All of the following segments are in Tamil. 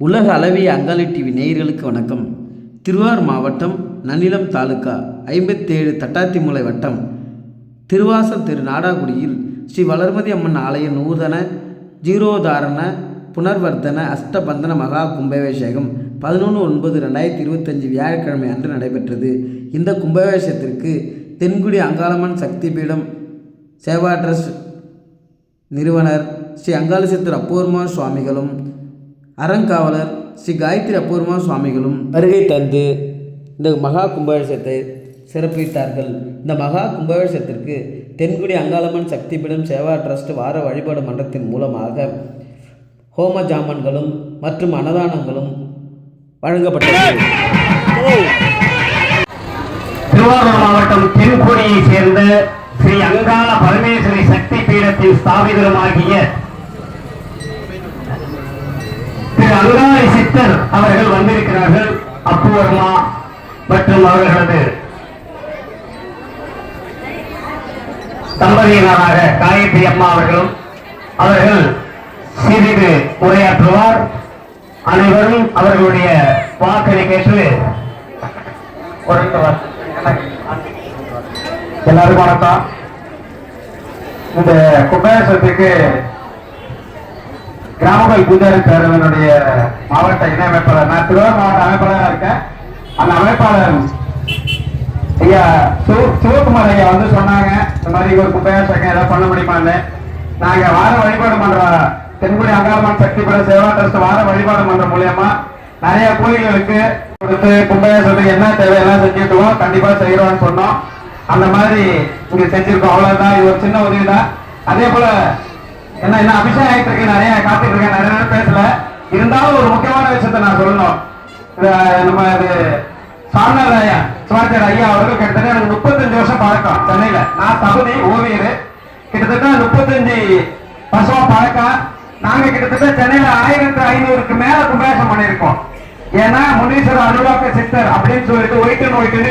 உலக அளவிய அங்காளி டிவி நேயர்களுக்கு வணக்கம். திருவாரூர் மாவட்டம் நன்னிலம் தாலுகா 57 தட்டாத்திமூலை வட்டம் திருவாசல் திரு நாடாகுடியில் ஸ்ரீ வளர்மதி அம்மன் ஆலய நூதன ஜீரோதாரண புனர்வர்த்தன அஷ்டபந்தன மகா கும்பாபிஷேகம் 11/9/2025 வியாழக்கிழமை அன்று நடைபெற்றது. இந்த கும்பாபிஷேகத்திற்கு தென்குடி அங்காளம்மன் சக்தி பீடம் சேவா ட்ரஸ்ட் நிறுவனர் ஸ்ரீ அங்காள சித்தர் அப்பூர்மா சுவாமிகளும் அறங்காவலர் ஸ்ரீ காயத்ரி அப்பூர்மா சுவாமிகளும் வருகை தந்து இந்த மகா கும்பாபிஷேகத்தை சிறப்பித்தார்கள். இந்த மகா கும்பாபிஷேகத்திற்கு தென்குடி அங்காளம்மன் சக்தி பீடம் சேவா ட்ரஸ்ட் வார வழிபாடு மன்றத்தின் மூலமாக ஹோம ஜாமன்களும் மற்றும் அன்னதானங்களும் வழங்கப்பட்டது. திருவாரூர் மாவட்டம் தென்குடியை சேர்ந்த ஸ்ரீ அங்காள பரமேஸ்வரி சக்தி பீடத்தின் ஸ்தாபிதருமாகிய திரு அங்காளி சித்தர் அவர்கள் வந்திருக்கிறார்கள். அப்பூர்மா மற்றும் அவர்களது தம்பதியினராக காயத்ரி அம்மா அவர்கள் சிறிது உரையாற்றுவார். அனைவரும் அவர்களுடைய வாக்களை கேட்டு எல்லாருக்கும் வணக்கம். இந்த கும்பாபிஷேகத்துக்கு கிராமங்கள் பூஜாரி பேரவையினுடைய மாவட்ட இணை அமைப்பாளர், நான் திருவாரூர் மாவட்ட அமைப்பாளராக இருக்கேன். அந்த அமைப்பாளர் ஐயா சிவகுமார் ஐயா வந்து சொன்னாங்க, இந்த மாதிரி ஒரு கும்பாபிஷேகம் ஏதாவது பண்ண முடியுமான்னு. நாங்க வார வழிபாடு மன்ற தென்குடி அங்காளம்மன் சக்தி பீட சேவா ட்ரஸ்ட் வார வழிபாடு மன்றம் மூலியமா நிறைய கோயில்களுக்கு கொடுத்து கும்பாபிஷேகத்துக்கு என்ன தேவை எல்லாம் செஞ்சுட்டுவோம், கண்டிப்பா செய்யறோம்னு சொன்னோம். அந்த மாதிரி இங்க செஞ்சிருக்கோம். அவ்வளவுதான், இது ஒரு சின்ன உதவி தான். அதே போல என்ன அபிஷேகம் ஆகிட்டு இருக்கு, நிறைய காத்துட்டு இருக்கேன், நிறைய நேரம் பேசல. இருந்தாலும் ஒரு முக்கியமான விஷயத்த நான் சொல்லணும். நம்ம இது சாமிநாத சிவாச்சார ஐயா அவர்கள் கிட்டத்தட்ட எனக்கு 35 வருஷம் பழக்கம் சென்னையில. நான் தகுதி ஓவியர், கிட்டத்தட்ட 35 வருஷம் பழக்கம். நாங்க கிட்டத்தட்ட சென்னையில 1500க்கு மேல கும்பாபிஷேகம் பண்ணியிருக்கோம். ஏன்னா முனீஸ்வரர் அனுலோக சித்தர் அப்படின்னு சொல்லிட்டு ஒயிட்டு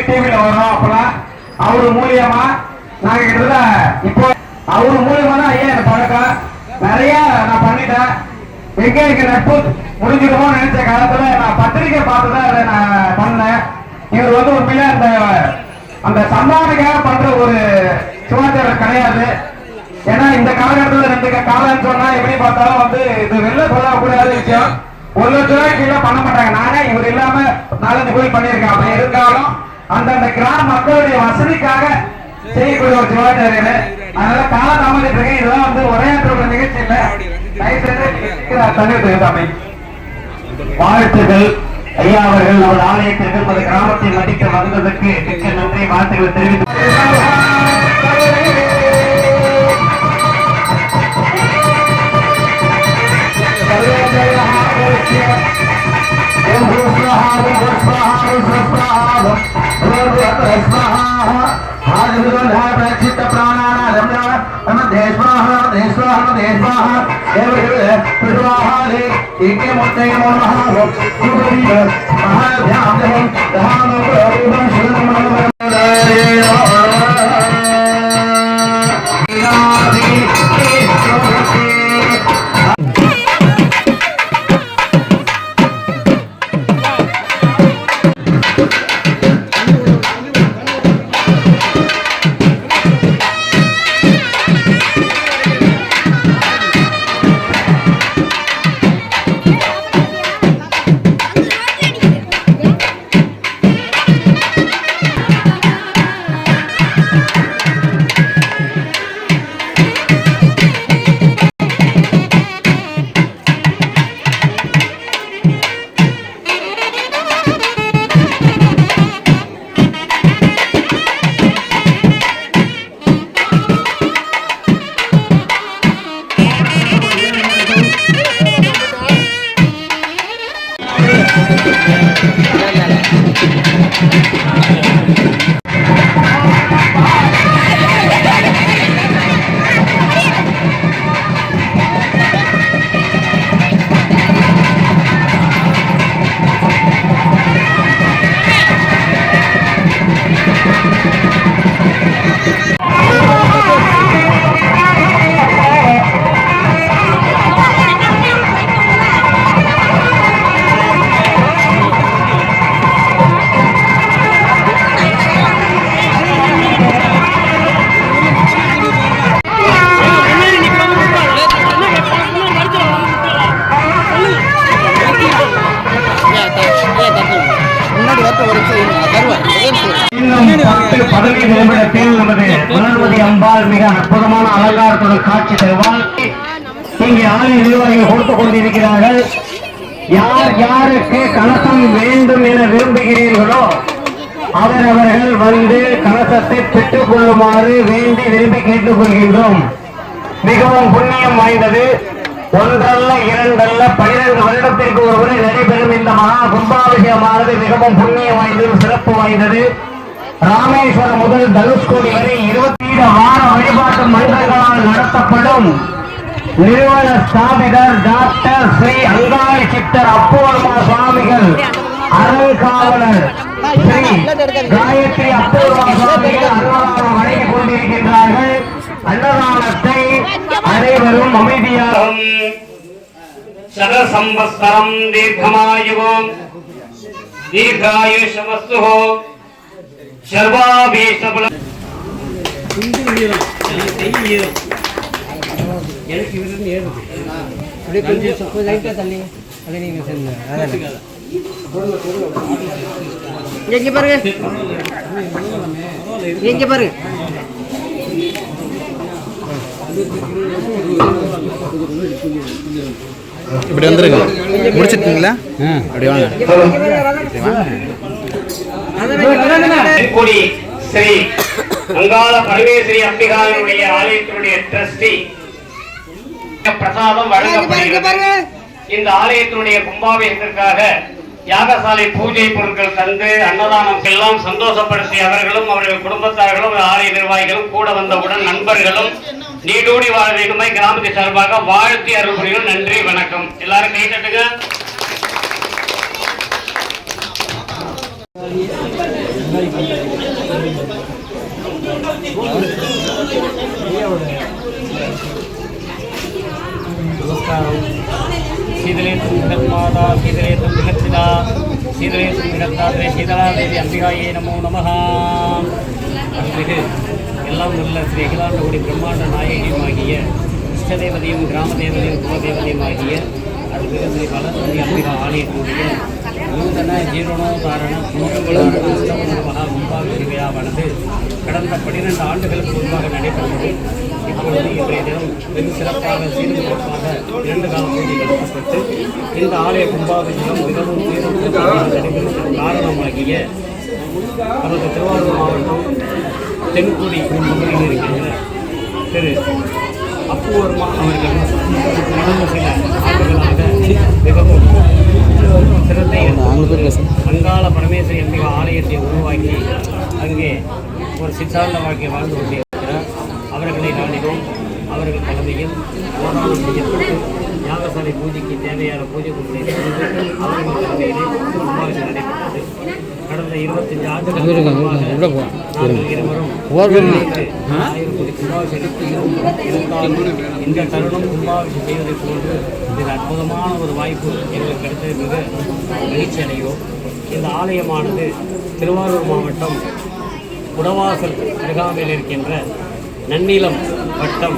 டிவியில வரும். அப்பெல்லாம் அவரு மூலியமா நாங்க கிட்டத்தட்ட இப்போ அவரு மூலியமா தான் ஐயா எனக்கு பழக்கம். நிறைய நான் பண்ணிட்டேன். எங்க எனக்கு நட்பு முடிஞ்சிடுமோ நினைச்ச காலத்துல நான் பத்திரிகை பார்த்துதான் அதை நான் பண்ணேன். இவர் வந்து உண்மையில அந்த சம்பாவனைக்காக பண்ற ஒரு சிவாச்சாரர் கிடையாது. ஏன்னா இந்த காலகட்டத்தில் 2 காலம்னு சொன்னா எப்படி பார்த்தாலும் வந்து இது வெளில சொல்லக்கூடாத விஷயம். 1 லட்சம் ரூபாய்க்கு கீழே பண்ண மாட்டாங்க. நானே இவர் இல்லாம 4-5 கோயில் பண்ணியிருக்கேன். அப்படி இருந்தாலும் அந்த கிராம மக்களுடைய வசதிக்காக செய்யக்கூடிய ஒரு சிவாச்சாரியர். அதனால கால தாமதிட்டு இருக்கேன். இதெல்லாம் வந்து உரையாற்ற நிகழ்ச்சி இல்லை. வாழ்த்துகள் ஐயா அவர்கள் நமது ஆலயத்திற்கு நமது கிராமத்தை மதிக்க வந்ததற்கு மிக்க நன்றி, வாழ்த்துக்களை தெரிவித்து 15 நிமிடத்தில் நமது வளர்மதி அம்பாள் மிக அற்புதமான அலங்காரத்துடன் காட்சி தருவாள். இங்கே ஆலய நிர்வாகிகள் கொடுத்துக் கொண்டிருக்கிறார்கள். யார் யாருக்கு கலசம் வேண்டும் என விரும்புகிறீர்களோ அவரவர்கள் வந்து கலசத்தை பெற்றுக் கொள்ளுமாறு வேண்டி விரும்பி கேட்டுக் கொள்கின்றோம். மிகவும் புண்ணியம் வாய்ந்தது. ஒன்றல்ல இரண்டல்ல 12 வருடத்திற்கு ஒருமுறை நடைபெறும் இந்த மகா கும்பாபிஷேகமானது மிகவும் புண்ணியம் வாய்ந்தது, சிறப்பு வாய்ந்தது. ராமேஸ்வரம் முதல் தனுஷ்கோடி வரை 27 வார வழிபாட்டு மன்றங்களால் நடத்தப்படும் நிறுவன ஸ்தாபிதர் டாக்டர் ஸ்ரீ அங்காளி சித்தர் அப்பூர்மா சுவாமிகள் அறங்காவலர் ஸ்ரீ காயத்ரி அப்பூர்மா சுவாமிகள் அன்னதானம் வழங்கிக் கொண்டிருக்கின்றார்கள். அன்னதானத்தை அனைவரும் அமைதியாக சதசம்பஸ்தரம் தீர்க்கமாயுவோம் தீர்காயுஷமஸ்து சர்வாபீஷ்டபலம் எனக்கு இவரு ஏறுது அப்படியே கொஞ்சம் லைட்டாக தள்ளி அதை நீங்கள் சேர்ந்து இங்கே பாருங்க இங்கே பாருங்க இப்படி வந்துருங்க. முடிச்சிட்டீங்களா? அப்படி வாங்க. தென்குடி ஸ்ரீ அங்காள பரமேஸ்வரி அம்பிகாவினுடைய ஆலயத்தினுடைய ட்ரஸ்டி பிரசாதம் வழங்கப்படுகிறது. இந்த ஆலயத்தினுடைய கும்பாபிஷேகத்திற்காக யாகசாலை பூஜை பொருட்கள் தந்து அன்னதானம் எல்லாம் சந்தோஷப்படுத்திய அவர்களும் அவர்கள் குடும்பத்தார்களும் ஆலய நிர்வாகிகளும் கூட வந்தவுடன் நண்பர்களும் நீடூடி வாழ வேண்டுமாய் கிராமத்தை சார்பாக வாழ்த்தி அருள்புரிகள். நன்றி, வணக்கம். எல்லாரும் கை தட்டுங்க. சீதலேத்தும் ஜெகன்மாதா சீதலேத்தும் ஜெகத்சிதா சீதலேத்தும் ஜெகத்தாத்ரே சீதலாதேவி அம்பிகாயே நமோ நமஹ. அருள்மிகு எல்லாம் உள்ள ஸ்ரீ அகிலாண்டகுடி பிரம்மாண்ட நாயகியுமாகிய இஷ்டதேவதையும் கிராம தேவதையும் குலதேவதையுமாகிய அருள்மிகு ஸ்ரீ வளர்மதி அம்பிகா ஆலயத்தினுடைய நூதன ஜீரணோதாரண மகா கும்பாபிஷேக விழாவானது கடந்த 12 ஆண்டுகளுக்கு முன்பாக நடைபெற்றது. இப்பொழுது இன்றைய தினம் வெகு சிறப்பாக சீரும் சிறப்பாக 2 கால பூஜை நடத்தப்பட்டு இந்த ஆலய கும்பாபிஷேகம் மிகவும் சீரும் சிறப்பாக நடைபெறுவதற்கு காரணமாகிய நமது திருவாரூர் மாவட்டம் தென்குடி பகுதியில் இருக்கின்ற திரு அப்பூர்மா அவர்கள் கடந்த சில ஆண்டுகளாக மிகவும் சிரத்தை அங்காள பரமேஸ்வரி அம்பிகா ஆலயத்தை உருவாக்கி அங்கே ஒரு சித்தாந்த வாழ்க்கை வாழ்ந்து கொண்டிருக்கிறார். அவர்களை நாடினோம். அவர்கள் தலைமையில் ஓராணம் செய்யப்பட்டு யாகசாலை பூஜைக்கு தேவையான பூஜை பொருட்களை அவர்கள் தலைமையிலே கும்பாபிஷேகம் நடைபெற்றது. கடந்த 25 ஆண்டுகளுக்கு நாங்கள் இருவரும் 1000 கோடி கும்பாபிஷேகம் இருந்தாலும் இந்த தருணம் கும்பாபிஷேகம் செய்வதை போன்று இது அற்புதமான ஒரு வாய்ப்பு எங்களுக்கு கிடைத்தது. மிக மகிழ்ச்சி அடைகிறோம். இந்த ஆலயமானது திருவாரூர் மாவட்டம் குடவாசல் அருகாமையில் இருக்கின்ற நன்னிலம் வட்டம்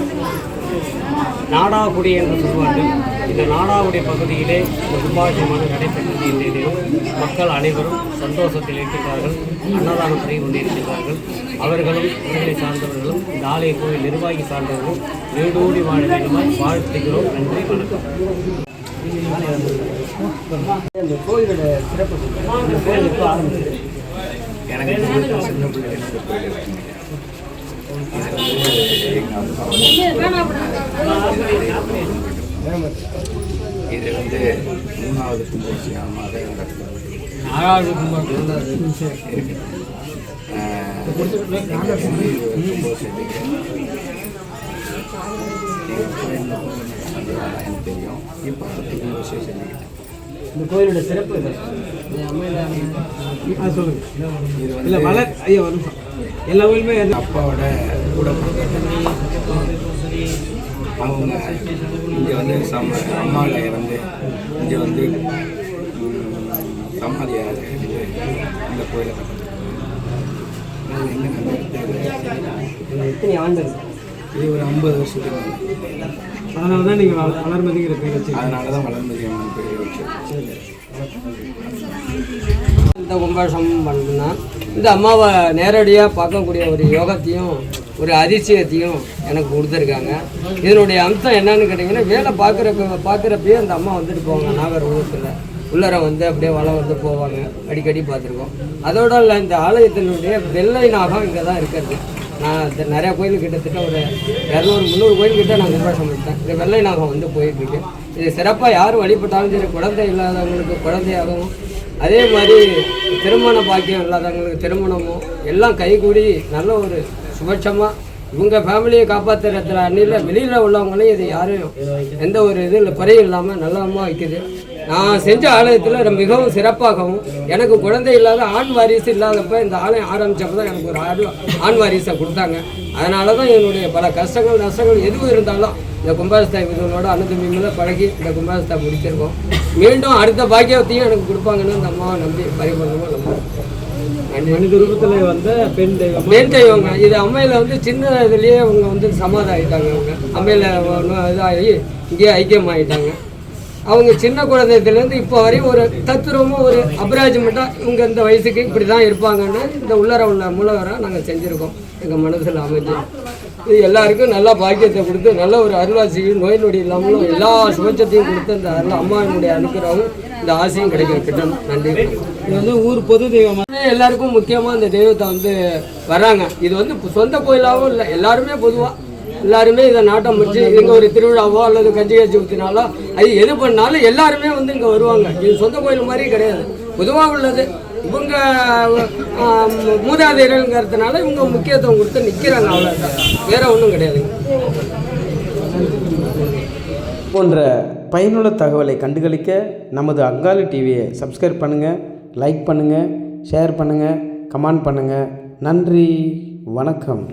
நாடாகுடி என்று சொல்வார்கள். இந்த நாடாகுடி பகுதியிலே இந்த கும்பாபிஷேகமானது நடைபெற்றது. இன்றைய தினம் மக்கள் அனைவரும் சந்தோஷத்தில் இருக்கின்றார்கள். அன்னதானம் செய்து கொண்டிருக்கின்றார்கள். அவர்களும் அவர்களை சார்ந்தவர்களும் இந்த ஆலய கோயில் நிர்வாகி சார்ந்தவர்களும் நீடூடி வாழ வேண்டுமாய் வாழ்த்துகிறோம். நன்றி, வணக்கம். இந்த கோயிலோட சிறப்பு இந்த கோயில் எப்போ ஆரம்பிச்சது? எனக்கு சின்ன பிள்ளைங்க இது வந்து 3வது கும்பாபிஷேகமாக நடக்கிறது. 4வது கும்பாபிஷேகம் தெரியும். இப்போ விசேஷம் இந்த கோயிலோட சிறப்பு சொல்லுங்க. இல்லை மலர் ஐயா வரும் எல்லா கோயிலுமே அப்பாவோட கூட அவங்க இங்கே வந்து அம்மாவை வந்து இங்கே வந்து சமாதியாக இந்த கோயிலை எத்தனை ஆண்டு? இது ஒரு 50 வருஷத்துக்கு. அதனால தான் நீங்கள் வளர்மதிங்கிற பேர் வச்சு. அதனால தான் வளர்மதி அம்மன் பேர் வச்சு. இந்த கும்பாபிஷேகம் பண்ணுன்னா இந்த அம்மாவை நேரடியாக பார்க்கக்கூடிய ஒரு யோகத்தையும் ஒரு அதிசயத்தையும் எனக்கு கொடுத்துருக்காங்க. இதனுடைய அம்சம் என்னன்னு கேட்டிங்கன்னா, வேலை பார்க்குறப்பயே அந்த அம்மா வந்துட்டு போவாங்க. நாகர்கோவிலத்தில் உள்ளர வந்து அப்படியே வளம் வந்து போவாங்க, அடிக்கடி பார்த்துருக்கோம். அதோட இல்லை, இந்த ஆலயத்தினுடைய வெள்ளை நாகம் இங்கே தான் இருக்கிறது. நான் நிறையா கோயில் கிட்டத்தட்ட ஒரு 200-300 கோயில்கிட்ட நான் கும்பாசம் பண்ணிட்டேன். இந்த வெள்ளை நாகம் வந்து போயிட்டுருக்கு. இது சிறப்பாக யார் வழிபட்டாலும் சரி, குழந்தை இல்லாதவங்களுக்கு குழந்தையாகவும், அதே மாதிரி திருமண பாக்கியம் இல்லாதவங்களுக்கு திருமணமும் எல்லாம் கைகூடி நல்ல ஒரு சுபட்சமாக இவங்க ஃபேமிலியை காப்பாற்றுறதுல அன்னில் வெளியில் உள்ளவங்களையும் இது யாரும் எந்த ஒரு இதில் குறையும் இல்லாமல் நல்லமாக வைக்குது. நான் செஞ்ச ஆலயத்தில் மிகவும் சிறப்பாகவும், எனக்கு குழந்தை இல்லாத ஆண் வாரிசு இல்லாதப்போ இந்த ஆலயம் ஆரம்பித்தப்போ தான் எனக்கு ஒரு ஆண் வாரிசை கொடுத்தாங்க. அதனால தான் என்னுடைய பல கஷ்டங்கள் நஷ்டங்கள் எதுவும் இருந்தாலும் இந்த கும்பாபிஷேக இதனோட அனுதமியில் பழகி இந்த கும்பாபிஷேகத்தை முடிச்சிருக்கோம். மீண்டும் அடுத்த பாக்கியத்தையும் எனக்கு கொடுப்பாங்கன்னு அந்த அம்மாவை நம்பி பரிபூர்ணமாக நம்புகிறேன். மனித ரூபத்தில் வந்து பெண் தெய்வங்க. இது அம்மையில் வந்து சின்ன இதுலேயே அவங்க வந்து சமாதம் ஆகிட்டாங்க. அவங்க அம்மையில் இதாகி இங்கேயே ஐக்கியமாகிட்டாங்க. அவங்க சின்ன குழந்தைலேருந்து இப்போ வரையும் ஒரு தத்துரமும் ஒரு அப்ராஜ்மெண்ட்டாக இவங்க இந்த வயசுக்கு இப்படி தான் இருப்பாங்கன்னு இந்த உள்ளர உள்ள மூலவரை நாங்கள் செஞ்சுருக்கோம். எங்கள் மனசில் அமைஞ்சு இது எல்லாருக்கும் நல்லா பாக்கியத்தை கொடுத்து நல்ல ஒரு அருளாசியும் நோய் நொடி இல்லாமலும் எல்லா சுபட்சத்தையும் கொடுத்து இந்த அம்மாவினுடைய அனுக்கிறவும் இந்த ஆசையும் கிடைக்கிற நன்றி. இது வந்து ஊர் பொது தெய்வம் எல்லாருக்கும் முக்கியமாக இந்த தெய்வத்தை வந்து வர்றாங்க. இது வந்து சொந்த கோயிலாகவும் இல்லை, எல்லாருமே பொதுவாக எல்லாருமே இதை நாட்டம் வச்சு இங்கே ஒரு திருவிழாவோ அல்லது கஞ்சி காய்ச்சி ஊற்றினாலோ அது எது பண்ணாலும் எல்லாருமே வந்து இங்கே வருவாங்க. இது சொந்த கோயில் மாதிரி கிடையாது, பொதுவாக உள்ளது. இவங்க மூதாதையர்கள்ங்கிறதுனால இவங்க முக்கியத்துவம் கொடுத்து நிற்கிறாங்க, அவ்வளோதான், வேற ஒன்றும் கிடையாதுங்க. போன்ற பயனுள்ள தகவலை கண்டுகளிக்க நமது அங்காளி டிவியை சப்ஸ்கிரைப் பண்ணுங்கள், லைக் பண்ணுங்கள், ஷேர் பண்ணுங்கள், கமெண்ட் பண்ணுங்கள். நன்றி, வணக்கம்.